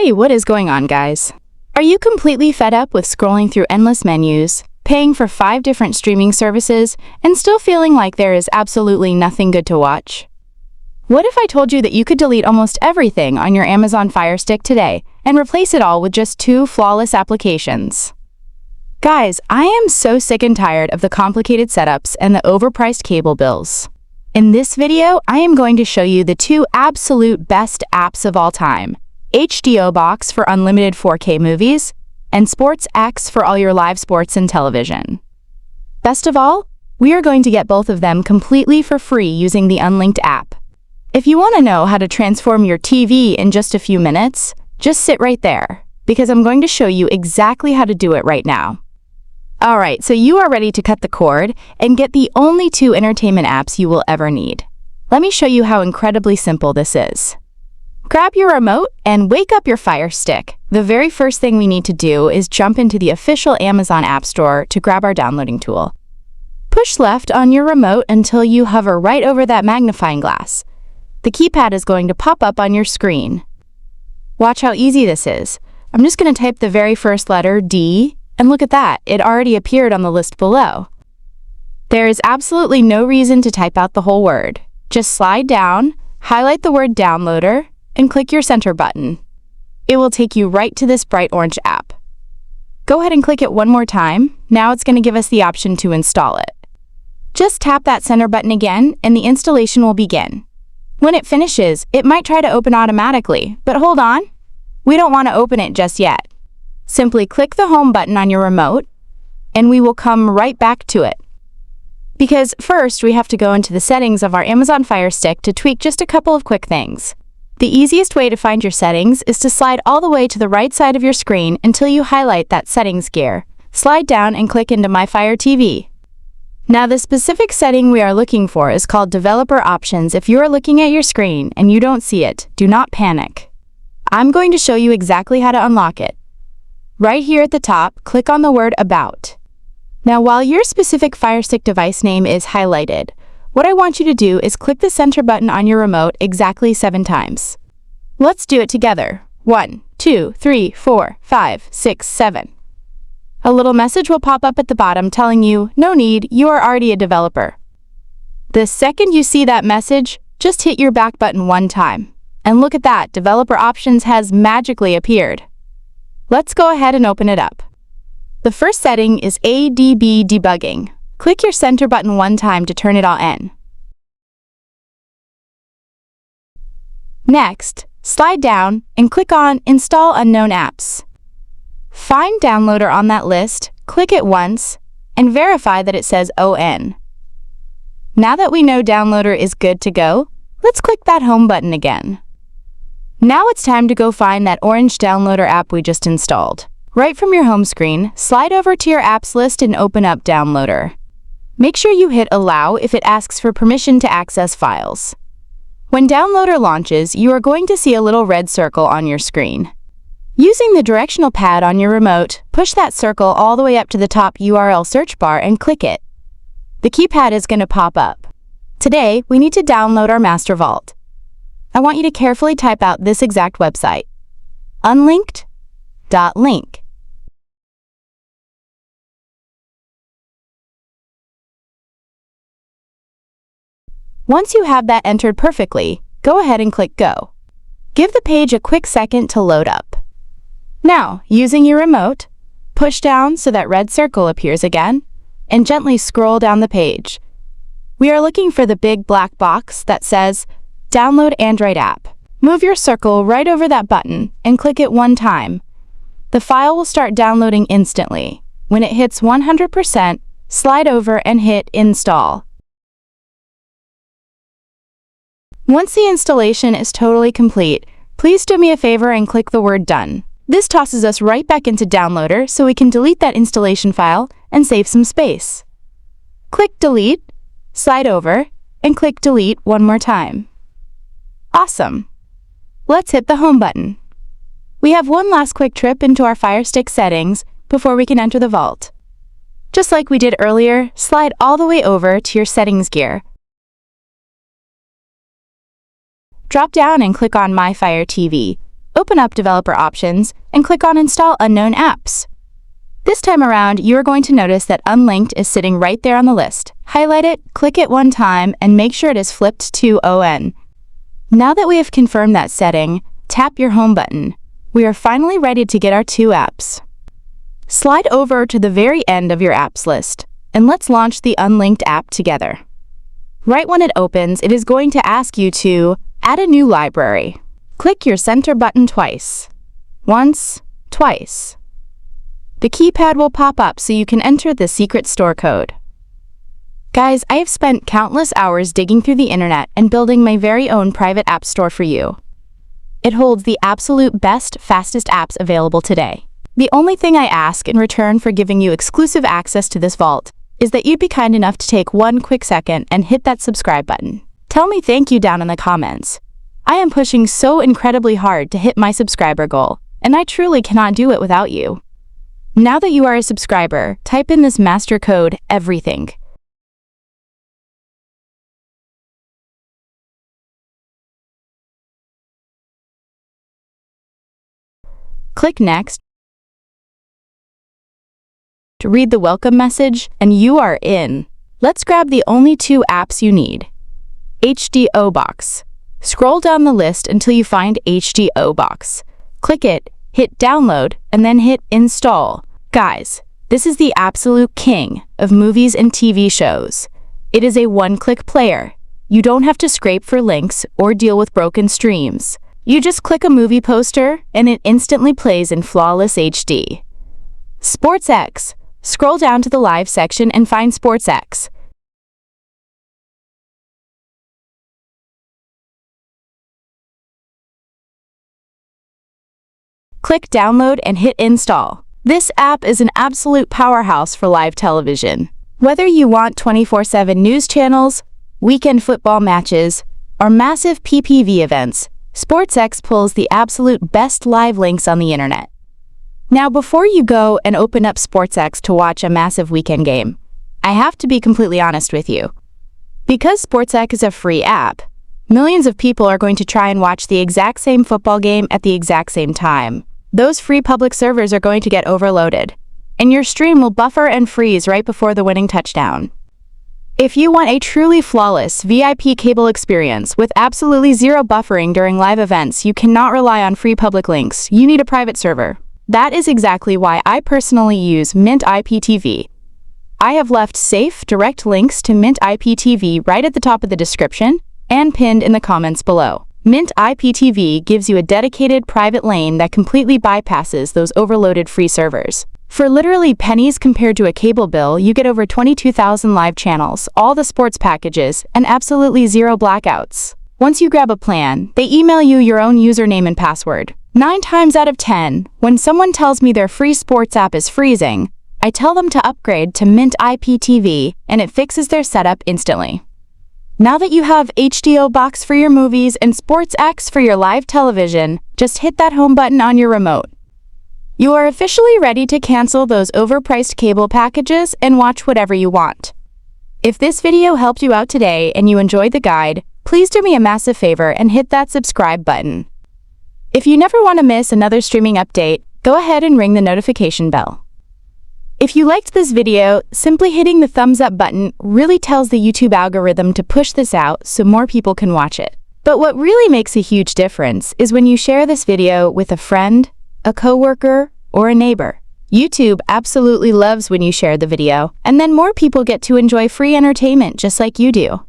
Hey, what is going on, guys? Are you completely fed up with scrolling through endless menus, paying for 5 different streaming services, and still feeling like there is absolutely nothing good to watch? What if I told you that you could delete almost everything on your Amazon Firestick today and replace it all with just 2 flawless applications? Guys, I am so sick and tired of the complicated setups and the overpriced cable bills. In this video, I am going to show you the 2 absolute best apps of all time: HBO Box for unlimited 4K movies, and Sportz for all your live sports and television. Best of all, we are going to get both of them completely for free using the Unlinked app. If you want to know how to transform your TV in just a few minutes, just sit right there, because I'm going to show you exactly how to do it right now. Alright, so you are ready to cut the cord and get the only 2 entertainment apps you will ever need. Let me show you how incredibly simple this is. Grab your remote and wake up your Fire Stick. The very first thing we need to do is jump into the official Amazon App Store to grab our downloading tool. Push left on your remote until you hover right over that magnifying glass. The keypad is going to pop up on your screen. Watch how easy this is. I'm just going to type the very first letter, D, and look at that, it already appeared on the list below. There is absolutely no reason to type out the whole word. Just slide down, highlight the word Downloader, and click your center button. It will take you right to this bright orange app. Go ahead and click it one more time. Now it's going to give us the option to install it. Just tap that center button again and the installation will begin. When it finishes, it might try to open automatically, but hold on. We don't want to open it just yet. Simply click the home button on your remote and we will come right back to it. Because first we have to go into the settings of our Amazon Fire Stick to tweak just a couple of quick things. The easiest way to find your settings is to slide all the way to the right side of your screen until you highlight that settings gear. Slide down and click into My Fire TV. Now the specific setting we are looking for is called Developer Options. If you are looking at your screen and you don't see it, do not panic. I'm going to show you exactly how to unlock it. Right here at the top, click on the word About. Now while your specific Fire Stick device name is highlighted, what I want you to do is click the center button on your remote exactly 7 times. Let's do it together. 1, 2, 3, 4, 5, 6, 7. A little message will pop up at the bottom telling you, no need, you are already a developer. The second you see that message, just hit your back button 1 time. And look at that, Developer Options has magically appeared. Let's go ahead and open it up. The first setting is ADB debugging. Click your center button 1 time to turn it on. Next, slide down and click on Install Unknown Apps. Find Downloader on that list, click it once, and verify that it says ON. Now that we know Downloader is good to go, let's click that Home button again. Now it's time to go find that orange Downloader app we just installed. Right from your home screen, slide over to your apps list and open up Downloader. Make sure you hit Allow if it asks for permission to access files. When Downloader launches, you are going to see a little red circle on your screen. Using the directional pad on your remote, push that circle all the way up to the top URL search bar and click it. The keypad is going to pop up. Today, we need to download our master vault. I want you to carefully type out this exact website: unlinked.link. Once you have that entered perfectly, go ahead and click Go. Give the page a quick second to load up. Now, using your remote, push down so that red circle appears again, and gently scroll down the page. We are looking for the big black box that says Download Android App. Move your circle right over that button and click it 1 time. The file will start downloading instantly. When it hits 100%, slide over and hit Install. Once the installation is totally complete, please do me a favor and click the word Done. This tosses us right back into Downloader so we can delete that installation file and save some space. Click Delete, slide over, and click Delete 1 more time. Awesome! Let's hit the Home button. We have one last quick trip into our Fire Stick settings before we can enter the vault. Just like we did earlier, slide all the way over to your settings gear. Drop down and click on My Fire TV. open up Developer Options, and click on Install Unknown Apps. This time around, you are going to notice that Unlinked is sitting right there on the list. Highlight it, click it one time, and make sure it is flipped to ON. Now that we have confirmed that setting, tap your Home button. We are finally ready to get our 2 apps. Slide over to the very end of your apps list, and let's launch the Unlinked app together. Right when it opens, it is going to ask you to add a new library. Click your center button twice. Once, twice. The keypad will pop up so you can enter the secret store code. Guys, I have spent countless hours digging through the internet and building my very own private app store for you. It holds the absolute best, fastest apps available today. The only thing I ask in return for giving you exclusive access to this vault is that you'd be kind enough to take one quick second and hit that subscribe button. Tell me thank you down in the comments. I am pushing so incredibly hard to hit my subscriber goal, and I truly cannot do it without you. Now that you are a subscriber, type in this master code, EVERYTHING. Click Next to read the welcome message, and you are in. Let's grab the only 2 apps you need. HDO Box. Scroll down the list until you find HDO Box. Click it, hit download, and then hit install. Guys, this is the absolute king of movies and TV shows. It is a one-click player. You don't have to scrape for links or deal with broken streams. You just click a movie poster and it instantly plays in flawless HD. Sportz. Scroll down to the live section and find Sportz. Click download and hit install. This app is an absolute powerhouse for live television. Whether you want 24/7 news channels, weekend football matches, or massive PPV events, Sportz pulls the absolute best live links on the internet. Now, before you go and open up Sportz to watch a massive weekend game, I have to be completely honest with you. Because Sportz is a free app, millions of people are going to try and watch the exact same football game at the exact same time. Those free public servers are going to get overloaded, and your stream will buffer and freeze right before the winning touchdown. If you want a truly flawless VIP cable experience with absolutely zero buffering during live events, you cannot rely on free public links. You need a private server. That is exactly why I personally use Mint IPTV. I have left safe, direct links to Mint IPTV right at the top of the description and pinned in the comments below. Mint IPTV gives you a dedicated private lane that completely bypasses those overloaded free servers. For literally pennies compared to a cable bill, you get over 22,000 live channels, all the sports packages, and absolutely zero blackouts. Once you grab a plan, they email you your own username and password. 9 times out of 10, when someone tells me their free sports app is freezing, I tell them to upgrade to Mint IPTV, and it fixes their setup instantly. Now that you have HDO Box for your movies and Sportz for your live television, just hit that home button on your remote. You are officially ready to cancel those overpriced cable packages and watch whatever you want. If this video helped you out today and you enjoyed the guide, please do me a massive favor and hit that subscribe button. If you never want to miss another streaming update, go ahead and ring the notification bell. If you liked this video, simply hitting the thumbs up button really tells the YouTube algorithm to push this out so more people can watch it. But what really makes a huge difference is when you share this video with a friend, a coworker, or a neighbor. YouTube absolutely loves when you share the video, and then more people get to enjoy free entertainment just like you do.